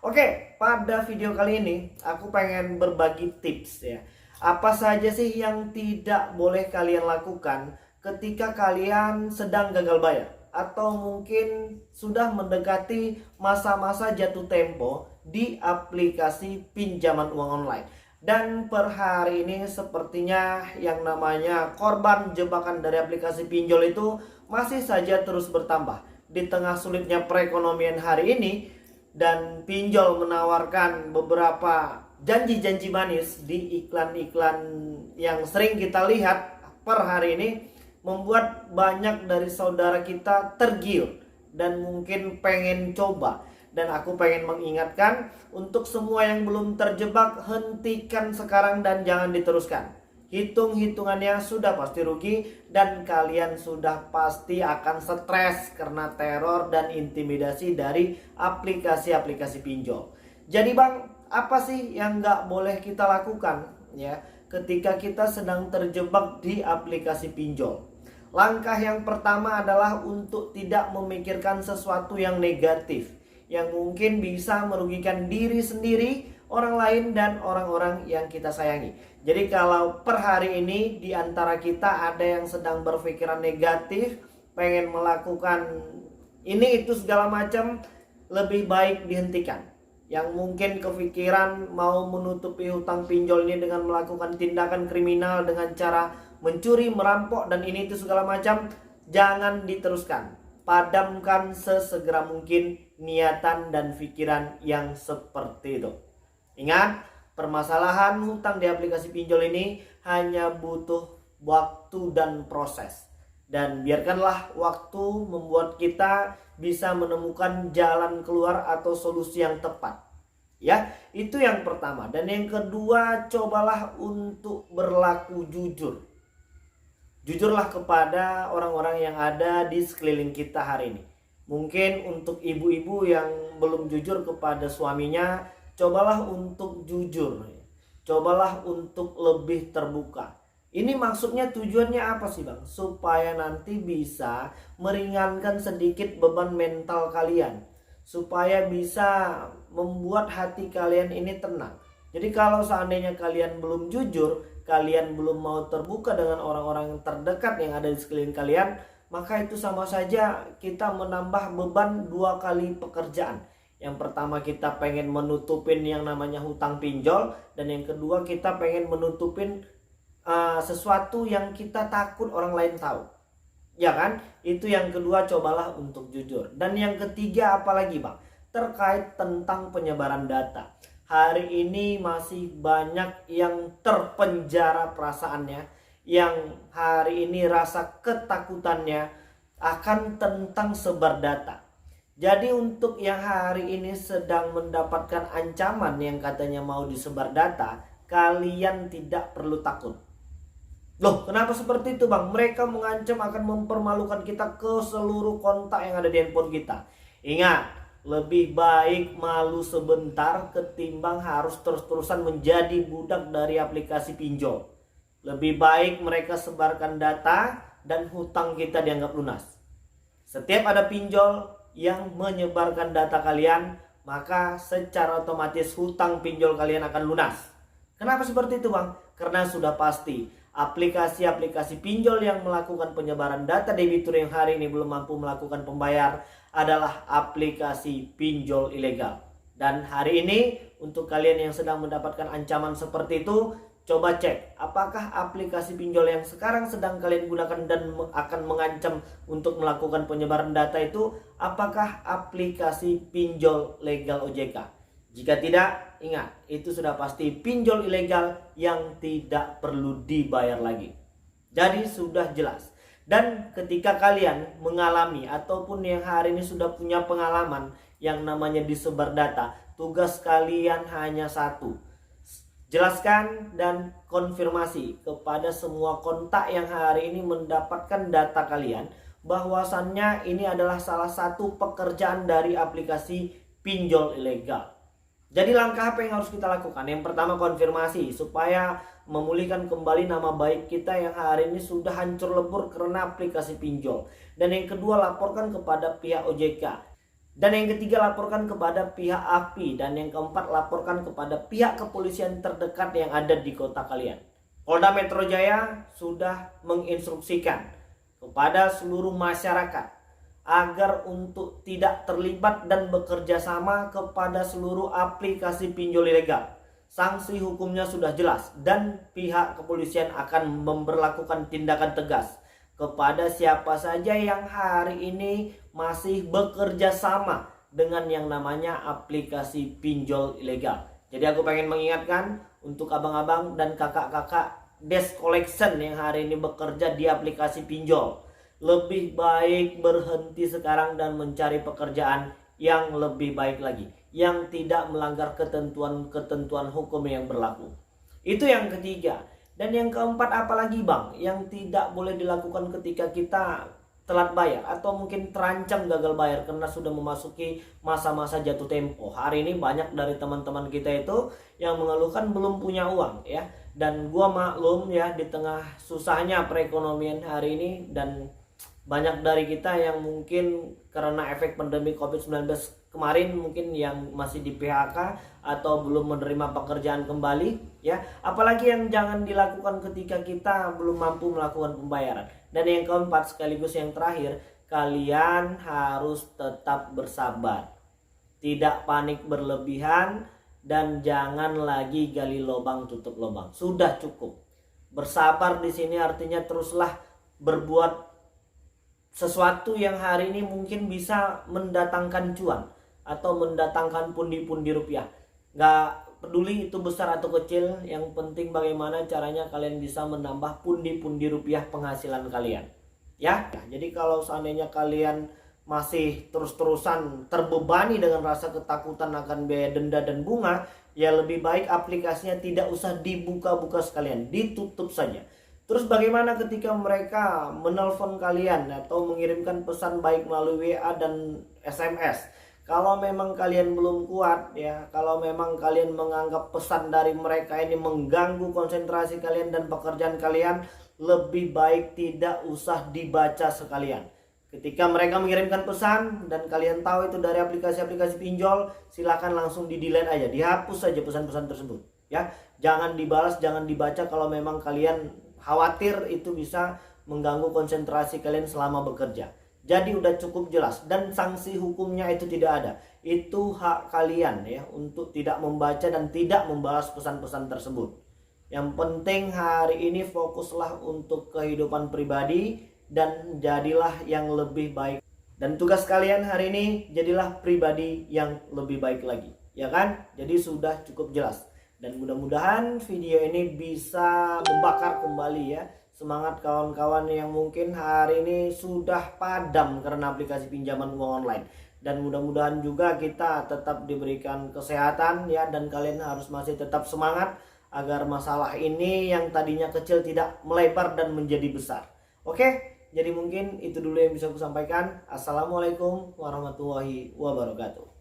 Oke, pada video kali ini aku pengen berbagi tips ya. Apa saja sih yang tidak boleh kalian lakukan ketika kalian sedang gagal bayar atau mungkin sudah mendekati masa-masa jatuh tempo di aplikasi pinjaman uang online. Dan per hari ini sepertinya yang namanya korban jebakan dari aplikasi pinjol itu masih saja terus bertambah. Di tengah sulitnya perekonomian hari ini, dan pinjol menawarkan beberapa janji-janji manis di iklan-iklan yang sering kita lihat per hari ini, membuat banyak dari saudara kita tergiur dan mungkin pengen coba. Dan aku pengen mengingatkan untuk semua yang belum terjebak, hentikan sekarang dan jangan diteruskan. Hitung-hitungannya sudah pasti rugi dan kalian sudah pasti akan stres karena teror dan intimidasi dari aplikasi-aplikasi pinjol. Jadi bang, apa sih yang nggak boleh kita lakukan ya ketika kita sedang terjebak di aplikasi pinjol? Langkah yang pertama adalah untuk tidak memikirkan sesuatu yang negatif, yang mungkin bisa merugikan diri sendiri, orang lain, dan orang-orang yang kita sayangi. Jadi kalau per hari ini di antara kita ada yang sedang berpikiran negatif, pengen melakukan ini itu segala macam, lebih baik dihentikan. Yang mungkin kepikiran mau menutupi hutang pinjol ini dengan melakukan tindakan kriminal dengan cara mencuri, merampok, dan ini itu segala macam, jangan diteruskan. Padamkan sesegera mungkin niatan dan pikiran yang seperti itu. Ingat, permasalahan hutang di aplikasi pinjol ini hanya butuh waktu dan proses. Dan biarkanlah waktu membuat kita bisa menemukan jalan keluar atau solusi yang tepat. Ya, itu yang pertama. Dan yang kedua, cobalah untuk berlaku jujur. Jujurlah kepada orang-orang yang ada di sekeliling kita hari ini. Mungkin untuk ibu-ibu yang belum jujur kepada suaminya, cobalah untuk jujur. Cobalah untuk lebih terbuka. Ini maksudnya tujuannya apa sih bang? Supaya nanti bisa meringankan sedikit beban mental kalian. Supaya bisa membuat hati kalian ini tenang. Jadi kalau seandainya kalian belum jujur, kalian belum mau terbuka dengan orang-orang yang terdekat yang ada di sekeliling kalian, maka itu sama saja kita menambah beban dua kali pekerjaan. Yang pertama kita pengen menutupin yang namanya hutang pinjol, dan yang kedua kita pengen menutupin sesuatu yang kita takut orang lain tahu. Ya kan? Itu yang kedua, cobalah untuk jujur. Dan yang ketiga apalagi bang? Terkait tentang penyebaran data. Hari ini masih banyak yang terpenjara perasaannya, yang hari ini rasa ketakutannya akan tentang sebar data. Jadi untuk yang hari ini sedang mendapatkan ancaman yang katanya mau disebar data, kalian tidak perlu takut. Loh, kenapa seperti itu bang? Mereka mengancam akan mempermalukan kita ke seluruh kontak yang ada di handphone kita. Ingat, lebih baik malu sebentar ketimbang harus terus-terusan menjadi budak dari aplikasi pinjol. Lebih baik mereka sebarkan data dan hutang kita dianggap lunas. Setiap ada pinjol yang menyebarkan data kalian, maka secara otomatis hutang pinjol kalian akan lunas. Kenapa seperti itu bang? Karena sudah pasti aplikasi-aplikasi pinjol yang melakukan penyebaran data debitur yang hari ini belum mampu melakukan pembayar adalah aplikasi pinjol ilegal. Dan hari ini untuk kalian yang sedang mendapatkan ancaman seperti itu, coba cek apakah aplikasi pinjol yang sekarang sedang kalian gunakan dan akan mengancam untuk melakukan penyebaran data itu, apakah aplikasi pinjol legal OJK. Jika tidak, ingat, itu sudah pasti pinjol ilegal yang tidak perlu dibayar lagi. Jadi sudah jelas. Dan ketika kalian mengalami ataupun yang hari ini sudah punya pengalaman yang namanya disebar data, tugas kalian hanya satu. Jelaskan dan konfirmasi kepada semua kontak yang hari ini mendapatkan data kalian bahwasannya ini adalah salah satu pekerjaan dari aplikasi pinjol ilegal. Jadi langkah apa yang harus kita lakukan? Yang pertama, konfirmasi supaya memulihkan kembali nama baik kita yang hari ini sudah hancur lebur karena aplikasi pinjol. Dan yang kedua, laporkan kepada pihak OJK. Dan yang ketiga, laporkan kepada pihak API. Dan yang keempat, laporkan kepada pihak kepolisian terdekat yang ada di kota kalian. Polda Metro Jaya sudah menginstruksikan kepada seluruh masyarakat agar untuk tidak terlibat dan bekerja sama kepada seluruh aplikasi pinjol ilegal. Sanksi hukumnya sudah jelas dan pihak kepolisian akan memberlakukan tindakan tegas kepada siapa saja yang hari ini masih bekerja sama dengan yang namanya aplikasi pinjol ilegal. Jadi aku pengen mengingatkan untuk abang-abang dan kakak-kakak desk collection yang hari ini bekerja di aplikasi pinjol, lebih baik berhenti sekarang dan mencari pekerjaan yang lebih baik lagi, yang tidak melanggar ketentuan-ketentuan hukum yang berlaku. Itu yang ketiga. Dan yang keempat, apalagi bang yang tidak boleh dilakukan ketika kita telat bayar atau mungkin terancam gagal bayar karena sudah memasuki masa-masa jatuh tempo. Hari ini banyak dari teman-teman kita itu yang mengeluhkan belum punya uang ya. Dan gua maklum ya, di tengah susahnya perekonomian hari ini, dan banyak dari kita yang mungkin karena efek pandemi COVID-19 kemarin mungkin yang masih di PHK atau belum menerima pekerjaan kembali ya. Apalagi yang jangan dilakukan ketika kita belum mampu melakukan pembayaran. Dan yang keempat sekaligus yang terakhir, kalian harus tetap bersabar. Tidak panik berlebihan dan jangan lagi gali lubang tutup lubang. Sudah cukup. Bersabar di sini artinya teruslah berbuat sesuatu yang hari ini mungkin bisa mendatangkan cuan atau mendatangkan pundi-pundi rupiah. Gak peduli itu besar atau kecil, yang penting bagaimana caranya kalian bisa menambah pundi-pundi rupiah penghasilan kalian. Ya, jadi kalau seandainya kalian masih terus-terusan terbebani dengan rasa ketakutan akan biaya denda dan bunga, ya lebih baik aplikasinya tidak usah dibuka-buka sekalian, ditutup saja. Terus bagaimana ketika mereka menelpon kalian atau mengirimkan pesan baik melalui WA dan SMS? Kalau memang kalian belum kuat ya, kalau memang kalian menganggap pesan dari mereka ini mengganggu konsentrasi kalian dan pekerjaan kalian, lebih baik tidak usah dibaca sekalian. Ketika mereka mengirimkan pesan dan kalian tahu itu dari aplikasi-aplikasi pinjol, silakan langsung di-delete aja, dihapus saja pesan-pesan tersebut ya. Jangan dibalas, jangan dibaca kalau memang kalian khawatir itu bisa mengganggu konsentrasi kalian selama bekerja. Jadi udah cukup jelas, dan sanksi hukumnya itu tidak ada. Itu hak kalian ya untuk tidak membaca dan tidak membalas pesan-pesan tersebut. Yang penting hari ini fokuslah untuk kehidupan pribadi dan jadilah yang lebih baik. Dan tugas kalian hari ini jadilah pribadi yang lebih baik lagi, ya kan? Jadi sudah cukup jelas. Dan mudah-mudahan video ini bisa membakar kembali ya semangat kawan-kawan yang mungkin hari ini sudah padam karena aplikasi pinjaman uang online. Dan mudah-mudahan juga kita tetap diberikan kesehatan ya, dan kalian harus masih tetap semangat agar masalah ini yang tadinya kecil tidak melebar dan menjadi besar. Oke, jadi mungkin itu dulu yang bisa aku sampaikan. Assalamualaikum warahmatullahi wabarakatuh.